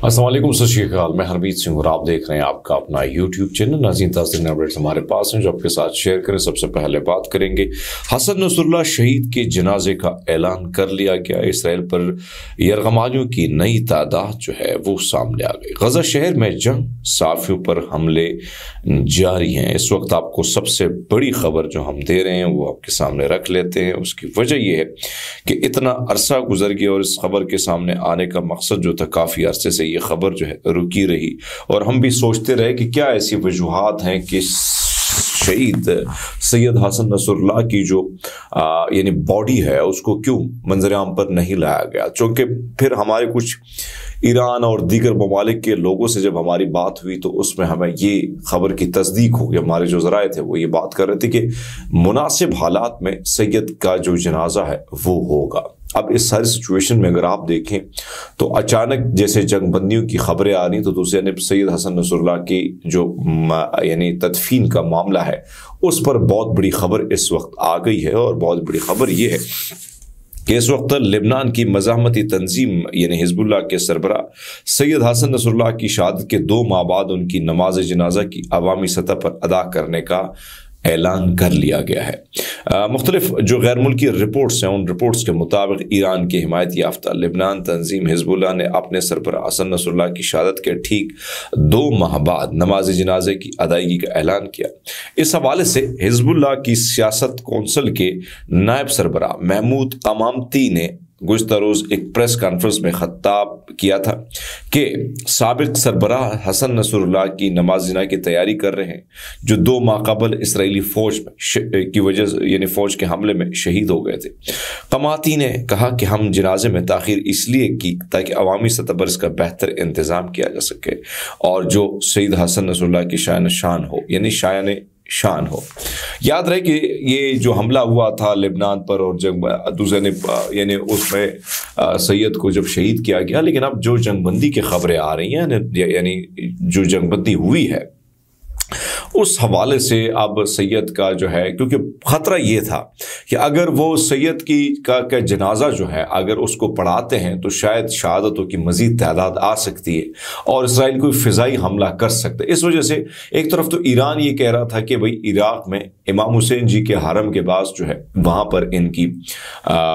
अस्सलाम वालेकुम, सत श्री अकाल। मैं हरमीत सिंह और आप देख रहे हैं आपका अपना यूट्यूब चैनल। नाज़रीन, ताज़ा अपडेट्स हमारे पास हैं जो आपके साथ शेयर करें। सबसे पहले बात करेंगे हसन नसरुल्लाह शहीद के जनाजे का ऐलान कर लिया गया। इसराइल पर यरगमालियों की नई तादाद जो है वो सामने आ गई। गजा शहर में जंग साफियों पर हमले जारी हैं। इस वक्त आपको सबसे बड़ी खबर जो हम दे रहे हैं वो आपके सामने रख लेते हैं। उसकी वजह यह है कि इतना अरसा गुजर गया और इस खबर के सामने आने का मकसद जो था, काफ़ी अरसे से ये खबर जो है रुकी रही और हम भी सोचते रहे कि क्या ऐसी वजूहात हैं कि शहीद सैयद हसन नसरुल्लाह की जो यानी बॉडी है उसको क्यों मंजर आम पर नहीं लाया गया। चूँकि फिर हमारे कुछ ईरान और दीगर ममालिक के लोगों से जब हमारी बात हुई तो उसमें हमें ये खबर की तस्दीक हो गई। हमारे जो ज़राए थे वो ये बात कर रहे थे कि मुनासिब हालात में सैयद का जो जनाजा है वो होगा। अब इस सारी सिचुएशन में अगर आप देखें तो अचानक जैसे जंगबंदियों की खबरें आ रही तो दूसरी जानब सैयद हसन नसरुल्लाह की जो यानी तदफीन का मामला है उस पर बहुत बड़ी खबर इस वक्त आ गई है। और बहुत बड़ी खबर ये है कि इस वक्त लेबनान की मज़ाहमती तंजीम यानी हिजबुल्लाह के सरबरा सैयद हसन नसरुल्लाह की शहादत के 2 माह बाद उनकी नमाज जनाजा की अवामी सतह पर अदा करने का ऐलान कर लिया गया है। मुख्तलिफ जो गैर मुल्की रिपोर्ट्स हैं उन रिपोर्ट्स के मुताबिक ईरान की हिमायत याफ्ता लेबनान तंजीम हिजबुल्लाह ने अपने सरबराह हसन नसरुल्लाह की शहादत के ठीक 2 माह बाद नमाज जनाजे की अदायगी का ऐलान किया। इस हवाले से हिजबुल्लाह की सियासत कौंसिल के नायब सरबराह महमूद अमामती ने गुज़िश्ता रोज़ एक प्रेस कॉन्फ्रेंस में खिताब किया था कि साबिक सरबराह हसन नसरुल्लाह की नमाज जना की तैयारी कर रहे हैं जो 2 माह कबल इसराइली फ़ौज की वजह से यानी फ़ौज के हमले में शहीद हो गए थे। कमाती ने कहा कि हम जनाजे में ताख़ीर इसलिए की ताकि अवामी सतह पर इसका बेहतर इंतज़ाम किया जा सके और जो सैयद हसन नसरुल्लाह की शान शान हो यानी शान शान हो। याद रहे कि ये जो हमला हुआ था लेबनान पर और जब दूसरे ने यानी उसमें सैयद को जब शहीद किया गया, लेकिन अब जो जंगबंदी की खबरें आ रही हैं यानी जो जंगबंदी हुई है उस हवाले से अब सैयद का जो है, क्योंकि ख़तरा ये था कि अगर वो सैयद की का जनाजा जो है अगर उसको पढ़ाते हैं तो शायद शहादतों की मज़ीद तादाद आ सकती है और इसराइल कोई फ़िज़ाई हमला कर सकता है। इस वजह से एक तरफ तो ईरान ये कह रहा था कि भाई इराक़ में इमाम हुसैन जी के हरम के पास जो है वहाँ पर इनकी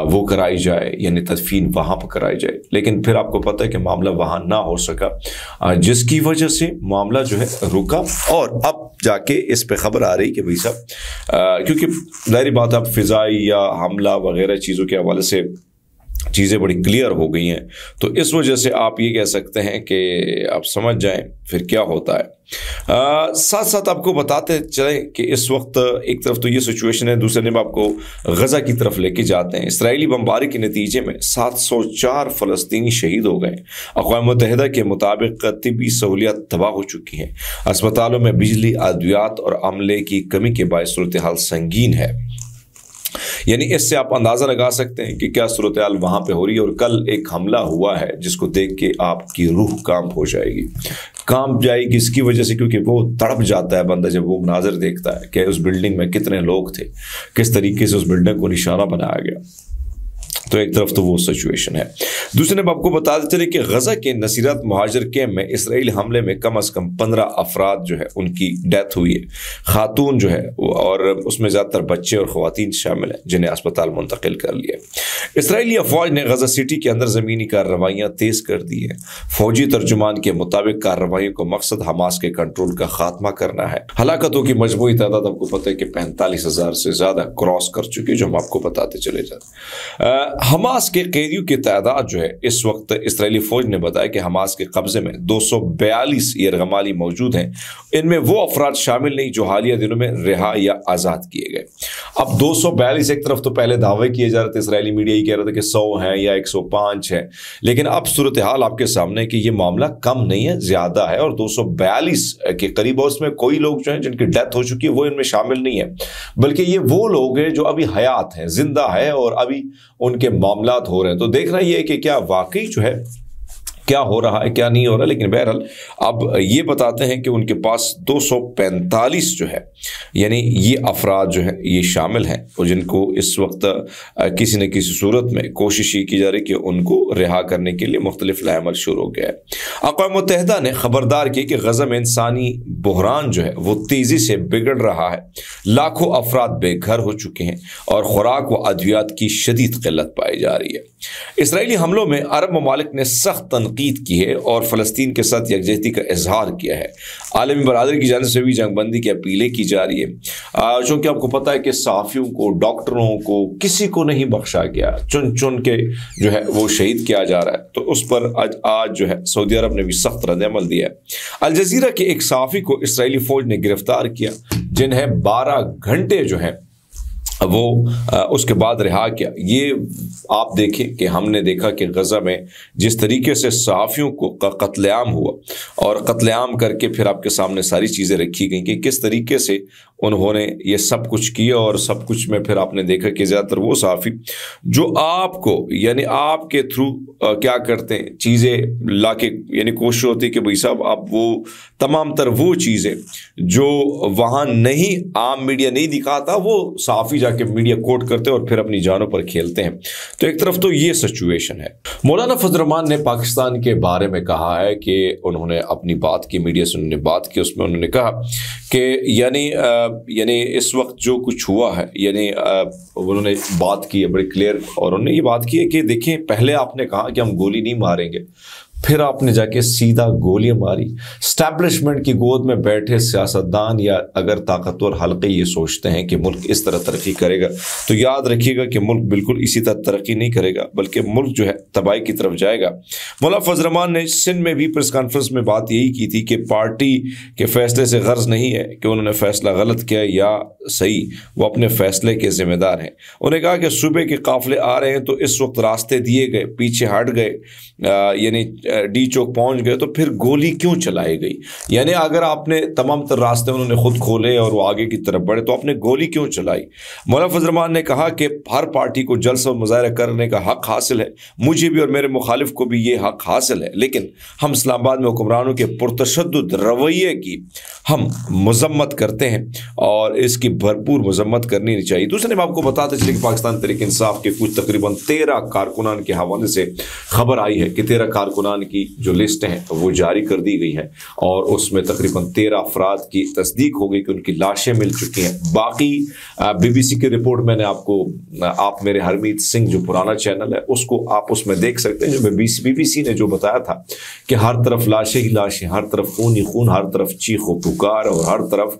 वो कराई जाए यानी तदफीन वहाँ पर कराई जाए, लेकिन फिर आपको पता है कि मामला वहाँ ना हो सका जिसकी वजह से मामला जो है रुका। और अब जाके इस पे खबर आ रही कि भाई साहब क्योंकि ज़ाहिर बात अब फ़िज़ाई या हमला वगैरह चीज़ों के हवाले से चीज़ें बड़ी क्लियर हो गई हैं, तो इस वजह से आप ये कह सकते हैं कि आप समझ जाएं फिर क्या होता है। साथ साथ आपको बताते चलें कि इस वक्त एक तरफ तो ये सिचुएशन है, दूसरे ने आपको गज़ा की तरफ लेके जाते हैं। इसराइली बमबारी के नतीजे में 704 फ़लस्तीनी शहीद हो गए। अक़वाम मुत्तहिदा के मुताबिक तिब्बी सहूलियात तबाह हो चुकी हैं। अस्पतालों में बिजली, अद्वियात और अमले की कमी के बायस सूरत हाल संगीन है। यानी इससे आप अंदाज़ा लगा सकते हैं कि क्या सूरत हाल वहाँ पे हो रही है। और कल एक हमला हुआ है जिसको देख के आपकी रूह कांप हो जाएगी, कांप जाएगी इसकी वजह से क्योंकि वो तड़प जाता है बंदा जब वो मनाजर देखता है कि उस बिल्डिंग में कितने लोग थे, किस तरीके से उस बिल्डिंग को निशाना बनाया गया। तो एक तरफ तो वो सिचुएशन है, दूसरे ने आपको बता देते रहे कि गजा के नसीरत मुहाजिर कैम्प में इसराइली हमले में कम से कम 15 अफराद जो है उनकी डेथ हुई है। खातून जो है और उसमें ज़्यादातर बच्चे और ख़वातीन शामिल हैं जिन्हें अस्पताल मुंतकिल कर लिया। इसराइली अफवाज ने गजा सिटी के अंदर ज़मीनी कार्रवाइयाँ तेज़ कर दी हैं। फौजी तर्जुमान के मुताबिक कार्रवाइयों को मकसद हमास के कंट्रोल का खात्मा करना है। हलाकतों की मजमूई तादाद आपको पता है कि 45,000 से ज़्यादा क्रॉस कर चुकी है, जो हम आपको बताते चले जाते। हमास के कैदियों की तादाद जो है इस वक्त इसराइली फौज ने बताया कि हमास के कब्जे में 242 यरगमाली मौजूद हैं। इनमें वो अफराद शामिल नहीं जो हालिया दिनों में रिहा या आज़ाद किए गए। अब 242 एक तरफ तो पहले दावे किए जा रहे थे, इसराइली मीडिया ही कह रहे थे कि 100 हैं या 105 हैं, लेकिन अब सूरत हाल आपके सामने कि ये मामला कम नहीं है, ज़्यादा है और 242 के करीब। उसमें कोई लोग जो हैं जिनकी डेथ हो चुकी है वो इनमें शामिल नहीं है, बल्कि ये वो लोग हैं जो अभी हयात हैं, जिंदा है और अभी उनके मामलात हो रहे हैं। तो देखना यह है कि क्या वाकई जो है کیا ہو رہا ہے کیا نہیں ہو رہا، لیکن بہرحال اب یہ بتاتے ہیں کہ ان کے پاس 245 جو ہے یعنی یہ افراد جو ہیں یہ شامل ہیں، اور جن کو اس وقت کسی نہ کسی صورت میں کوشش یہ کی جا رہی کہ ان کو رہا کرنے کے لیے مختلف عمل شروع ہو گیا ہے۔ اقوام متحدہ نے خبردار کی کہ غزہ میں انسانی بحران جو ہے وہ تیزی سے بگڑ رہا ہے، لاکھوں افراد بے گھر ہو چکے ہیں اور خوراک و ادویات کی شدید قلت پائی جا رہی ہے۔ اسرائیلی حملوں میں عرب ممالک نے سخت تنقید کی ہے اور فلسطین کے ساتھ یکجہتی کا اظہار کیا ہے۔ عالمی برادری کی جانب سے بھی جنگ بندی کی اپیلیں کی جا رہی ہے، چونکہ آپ کو پتہ ہے کہ صحافیوں کو، ڈاکٹروں کو، کسی کو نہیں بخشا گیا، چن چن کے جو ہے وہ شہید کیا جا رہا ہے، تو اس پر آج جو ہے سعودی عرب نے بھی سخت رد عمل دیا ہے۔ الجزیرہ کے ایک صحافی کو اسرائیلی فوج نے گرفتار کیا، جنہیں 12 گھنٹے جو ہے وہ اس کے بعد رہا کیا۔ یہ آپ دیکھیں کہ ہم نے دیکھا کہ غزہ میں جس طریقے سے صحافیوں کو قتل عام ہوا، اور قتل عام کر کے پھر آپ کے سامنے ساری چیزیں رکھی گئیں کہ کس طریقے سے انہوں نے یہ سب کچھ کیا، اور سب کچھ میں پھر آپ نے دیکھا کہ زیادہ تر وہ صحافی جو آپ کو یعنی آپ کے تھرو کیا کرتے ہیں چیزیں لا کے، یعنی کوشش ہوتی ہے کہ بھائی صاحب آپ وہ تمام تر وہ چیزیں جو وہاں نہیں عام میڈیا نہیں دکھاتا، وہ صحافی جا کے میڈیا کوٹ کرتے ہیں اور پھر اپنی جانوں پر کھیلتے ہیں۔ تو ایک طرف تو یہ سچویشن ہے۔ مولانا فضل الرحمان نے پاکستان کے بارے میں کہا ہے کہ انہوں نے اپنی بات کی، میڈیا سے انہوں نے بات کی، اس میں انہوں نے کہا کہ یعنی اس وقت جو کچھ ہوا ہے، یعنی انہوں نے بات کی ہے بڑی کلیئر، اور انہوں نے یہ بات کی ہے کہ دیکھیں پہلے آپ نے کہا کہ ہم گولی نہیں ماریں گے، پھر آپ نے جا کے سیدھا گولیاں ماری۔ اسٹیبلشمنٹ کی گود میں بیٹھے سیاستدان یا اگر طاقتور حلقے یہ سوچتے ہیں کہ ملک اس طرح ترقی کرے گا، تو یاد رکھیے گا کہ ملک بالکل اسی طرح ترقی نہیں کرے گا، بلکہ ملک جو ہے تباہی کی طرف جائے گا۔ مولانا فضل الرحمان نے سندھ میں بھی پریس کانفرنس میں بات یہی کی تھی کہ پارٹی کے فیصلے سے غرض نہیں ہے کہ انہوں نے فیصلہ غلط کیا یا صحیح، وہ اپنے فیصلے کے ذمہ دار ہیں۔ انہوں نے کہا کہ صوبے کے قافلے آ رہے ہیں تو اس وقت راستے دیے گئے، پیچھے ہٹ گئے، یعنی ڈی چوک پہنچ گئے تو پھر گولی کیوں چلائی گئی؟ یعنی اگر آپ نے تمام تر راستے انہوں نے خود کھولے اور وہ آگے کی طرف بڑھے تو آپ نے گولی کیوں چلائی؟ مولانا فضل الرحمان نے کہا کہ ہر پارٹی کو جلسہ و مظاہرہ کرنے کا حق حاصل ہے، مجھے بھی اور میرے مخالف کو بھی یہ حق حاصل ہے، لیکن ہم اسلام آباد میں حکمرانوں کے پرتشدد رویے کی ہم مذمت کرتے ہیں اور اس کی بھرپور مذمت کرنی نہیں چاہیے۔ دوسرے میں آپ کو بتاتے چلے کہ پاکستان تحریک انصاف کے کچھ تقریباً 13 کارکنان کے حوالے سے خبر آئی ہے کہ 13 کارکنان کی جو لسٹ ہیں وہ جاری کر دی گئی ہیں، اور اس میں تقریباً 13 افراد کی تصدیق ہو گئی کہ ان کی لاشیں مل چکی ہیں۔ باقی بی بی سی کی رپورٹ میں نے آپ میرے ہرمیت سنگھ جو پرانا چینل ہے اس کو آپ اس میں دیکھ سکتے ہیں، جو بی بی سی نے جو بتایا تھا کہ ہر طرف لاشیں ہی لاشیں، ہر طرف خون ہی خون، ہر طرف چیخ و پکار، اور ہر طرف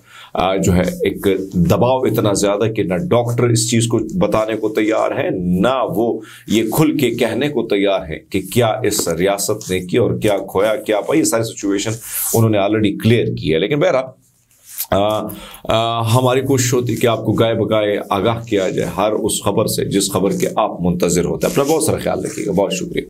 جو ہے ایک دباؤ اتنا زیادہ کہ نہ ڈاکٹر اس چیز کو بتانے کو تیار ہے، نہ وہ یہ کھل کے کہنے کو تیار ہے کہ کیا اس ریاست نے کی اور کیا کھویا کیا پائی۔ یہ ساری سچویشن انہوں نے آلریڈی کلیئر کی ہے، لیکن بہرحال ہماری کوشش ہوتی ہے کہ آپ کو گائے بگائے آگاہ کیا جائے ہر اس خبر سے جس خبر کے آپ منتظر ہوتے ہیں۔ اپنا بہت سارا خیال رکھیے گا، بہت شکریہ۔